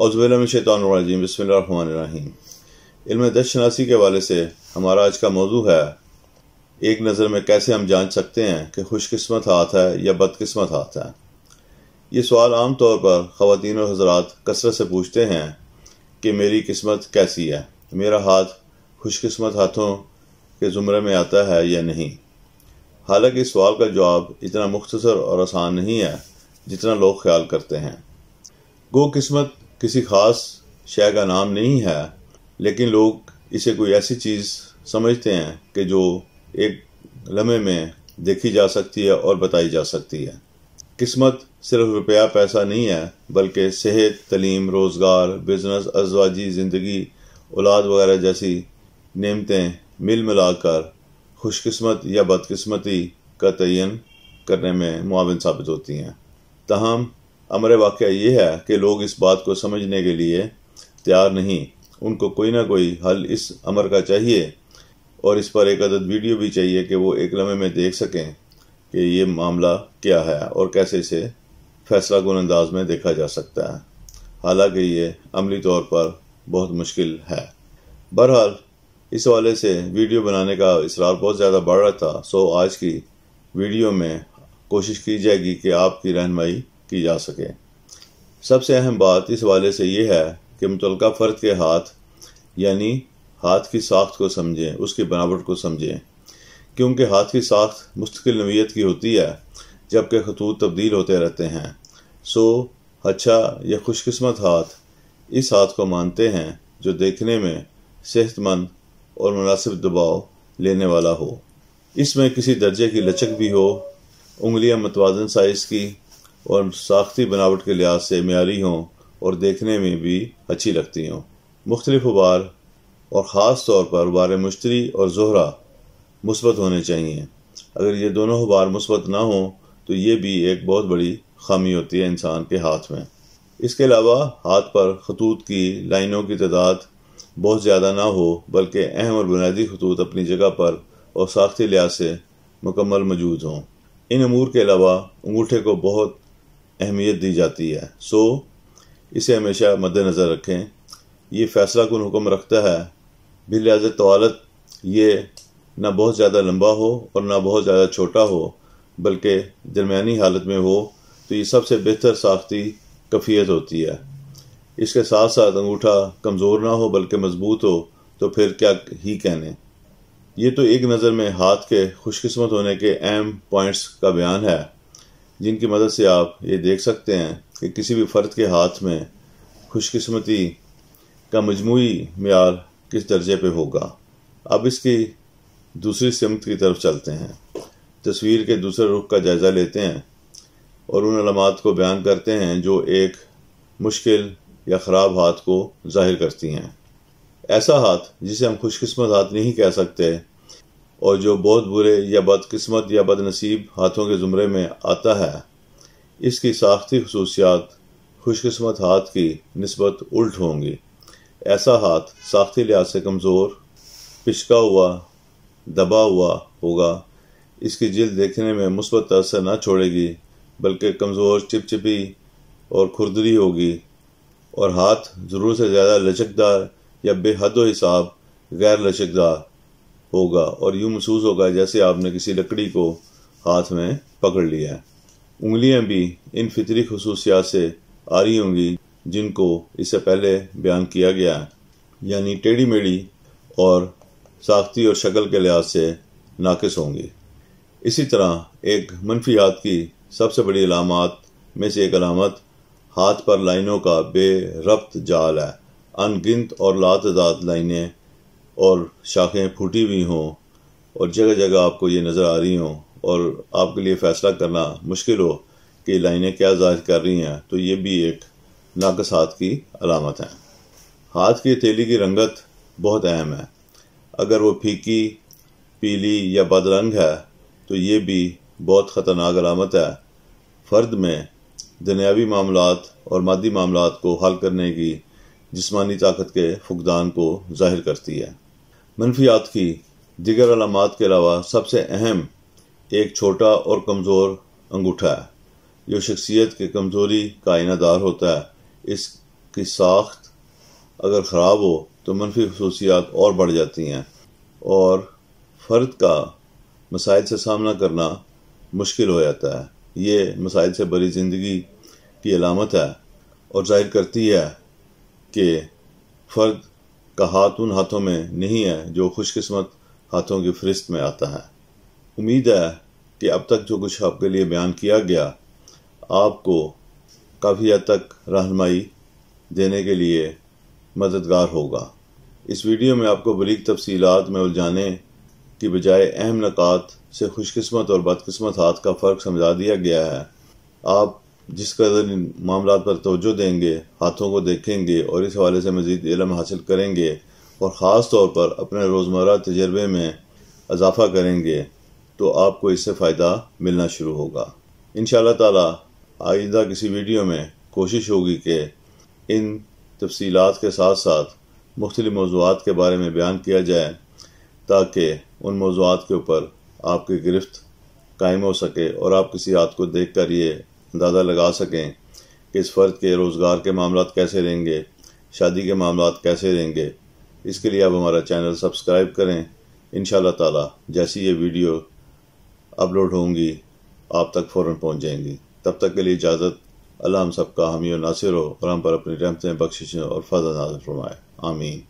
औज़ुबिल्लाहि मिनश्शैतानिर्रजीम बिस्मिल्लाहिर्रहमानिर्रहीम। इल्म दस्त शनासी के हवाले से हमारा आज का मौजू है, एक नज़र में कैसे हम जांच सकते हैं कि खुशकिस्मत हाथ है या बदकिस्मत हाथ है। ये सवाल आम तौर पर ख़वातीन और हज़रात कसरत से पूछते हैं कि मेरी किस्मत कैसी है, मेरा हाथ खुशकिस्मत हाथों के ज़ुमरे में आता है या नहीं। हालांकि इस सवाल का जवाब इतना मुख्तसर और आसान नहीं है जितना लोग ख्याल करते हैं। गो किस्मत किसी ख़ास शय का नाम नहीं है, लेकिन लोग इसे कोई ऐसी चीज़ समझते हैं कि जो एक लम्हे में देखी जा सकती है और बताई जा सकती है। किस्मत सिर्फ रुपया पैसा नहीं है, बल्कि सेहत, तलीम, रोज़गार, बिजनेस, अज़वाजी ज़िंदगी, औलाद वगैरह जैसी नेमतें मिल मिलाकर खुशकिस्मत या बदकिस्मती का तयन करने में मुआविन साबित होती हैं। ताहम अमर वाक़या ये है कि लोग इस बात को समझने के लिए तैयार नहीं। उनको कोई ना कोई हल इस अमर का चाहिए और इस पर एक अदद वीडियो भी चाहिए कि वो एक लम्हे में देख सकें कि ये मामला क्या है और कैसे इसे फैसला कुन अंदाज में देखा जा सकता है। हालांकि ये अमली तौर पर बहुत मुश्किल है। बहरहाल इस हवाले से वीडियो बनाने का इसरार बहुत ज़्यादा बढ़ रहा था, सो आज की वीडियो में कोशिश की जाएगी कि आपकी रहनुमाई की जा सके। सबसे अहम बात इस हवाले से ये है कि मुतल्लिका फ़र्द के हाथ यानी हाथ की साख्त को समझें, उसकी बनावट को समझें, क्योंकि हाथ की साख्त मुस्तकिल नौइयत की होती है, जबकि खतूत तब्दील होते रहते हैं। सो अच्छा या खुशकिस्मत हाथ इस हाथ को मानते हैं जो देखने में सेहतमंद और मुनासिब दबाव लेने वाला हो, इसमें किसी दर्जे की लचक भी हो, उंगलियां मतवाज़न साइज़ की और साख्ती बनावट के लिहाज से मियारी हों और देखने में भी अच्छी लगती हों। मुख्तलिफ उबार और ख़ास तौर पर उबार मुश्तरी और ज़ोहरा मुस्बत होने चाहिए। अगर ये दोनों उबार मुस्बत ना हों तो ये भी एक बहुत बड़ी खामी होती है इंसान के हाथ में। इसके अलावा हाथ पर खतूत की लाइनों की तादाद बहुत ज़्यादा ना हो, बल्कि अहम और बुनियादी खतूत अपनी जगह पर और साख्ती लिहाज से मुकम्मल मौजूद हों। इन अमूर के अलावा अंगूठे को बहुत अहमियत दी जाती है, सो इसे हमेशा मद्देनज़र रखें। ये फ़ैसला कुन हुक्म रखता है बिलिहाज़ तवालत ये ना बहुत ज़्यादा लंबा हो और ना बहुत ज़्यादा छोटा हो, बल्कि दरमियानी हालत में हो, तो ये सबसे बेहतर साख्ती कफ़ियत होती है। इसके साथ साथ अंगूठा कमज़ोर ना हो बल्कि मजबूत हो तो फिर क्या ही कहने। ये तो एक नज़र में हाथ के खुशकिस्मत होने के अहम पॉइंट्स का बयान है, जिनकी मदद से आप ये देख सकते हैं कि किसी भी फ़र्द के हाथ में खुशकिस्मती का मजमूई मियार किस दर्जे पे होगा। अब इसकी दूसरी सिमत की तरफ चलते हैं। तस्वीर के दूसरे रुख का जायज़ा लेते हैं और उन अलामात को बयान करते हैं जो एक मुश्किल या ख़राब हाथ को ज़ाहिर करती हैं। ऐसा हाथ जिसे हम खुशकिस्मत हाथ नहीं कह सकते और जो बहुत बुरे या बदकिस्मत या बदनसीब हाथों के ज़ुमरे में आता है, इसकी साख्ती खुसूसियात खुशकिस्मत हाथ की निस्बत उल्ट होंगी। ऐसा हाथ साख्ती लिहाज से कमज़ोर, पिचका हुआ, दबा हुआ होगा। इसकी जिल्द देखने में मुस्बत असर न छोड़ेगी, बल्कि कमज़ोर, चिपचिपी और खुरदरी होगी और हाथ ज़रूरत से ज़्यादा लचकदार या बेहद हिसाब गैर लचकदार होगा और यूँ महसूस होगा जैसे आपने किसी लकड़ी को हाथ में पकड़ लिया है। उंगलियां भी इन फितरी खुसूसियात से आ रही होंगी जिनको इससे पहले बयान किया गया है, यानी टेढ़ी मेढ़ी और साख्ती और शक्ल के लिहाज से नाकिस होंगी। इसी तरह एक मनफी हाथ की सबसे बड़ी अलामात में से एक अलामत हाथ पर लाइनों का बेरब्त जाल है। अनगिनत और लातदाद लाइनें और शाखें फूटी हुई हों और जगह जगह आपको ये नज़र आ रही हों और आपके लिए फ़ैसला करना मुश्किल हो कि लाइनें क्या ज़ाहिर कर रही हैं, तो ये भी एक नाक़िस हाथ की अलामत है। हाथ की हथेली की रंगत बहुत अहम है। अगर वो फीकी, पीली या बदरंग है तो ये भी बहुत ख़तरनाक अलामत है। फ़र्द में दुनियावी मामलात और मादी मामलात को हल करने की जिस्मानी ताकत के फुकदान को ज़ाहिर करती है। मनफियात की दीगर अलामात के अलावा सबसे अहम एक छोटा और कमज़ोर अंगूठा है, जो शख्सियत की कमज़ोरी का आइनादार होता है। इस کی ساخت اگر خراب ہو تو منفی خصوصیات اور بڑھ جاتی ہیں اور فرد کا مسائل سے سامنا کرنا مشکل ہو جاتا ہے۔ یہ مسائل سے بری زندگی کی علامت ہے اور ظاہر کرتی ہے کہ فرد کا ہاتھ ان ہاتھوں میں نہیں ہے جو خوش قسمت ہاتھوں کی فہرست میں آتا ہے۔ امید ہے کہ اب تک جو کچھ آپ کے لیے بیان کیا گیا آپ کو کافی حد تک رہنمائی دینے کے لیے مددگار ہوگا۔ اس ویڈیو میں آپ کو باریک تفصیلات میں الجھانے کی بجائے اہم نکات سے خوش قسمت اور بد قسمت ہاتھ کا فرق سمجھا دیا گیا ہے۔ آپ جس قدر ان معاملات پر توجہ دیں گے، ہاتھوں کو دیکھیں گے اور اس حوالے سے مزید علم حاصل کریں گے اور خاص طور پر اپنے روزمرہ تجربے میں اضافہ کریں گے تو آپ کو اس سے فائدہ ملنا شروع ہوگا۔ انشاءاللہ تعالی آئندہ کسی ویڈیو میں کوشش ہوگی کہ ان تفصیلات کے ساتھ ساتھ مختلف موضوعات کے بارے میں بیان کیا جائے تاکہ ان موضوعات کے اوپر آپ کی گرفت قائم ہو سکے اور آپ کسی ہاتھ کو دیکھ کر یہ اندازہ لگا سکیں کہ اس فرد کے روزگار کے معاملات کیسے رہیں گے، شادی کے معاملات کیسے رہیں گے۔ اس کے لیے آپ ہمارا چینل سبسکرائب کریں۔ انشاءاللہ تعالی جیسی یہ ویڈیو اپلوڈ ہوں گی آپ تک فوراً پہنچ جائیں گی۔ تب تک کے لیے اجازت۔ اللہ ہم سب کا حامی و ناصر ہو اور ہم پر اپنی رحمتیں، بخششیں اور فضل نازل فرمائے۔ آمین۔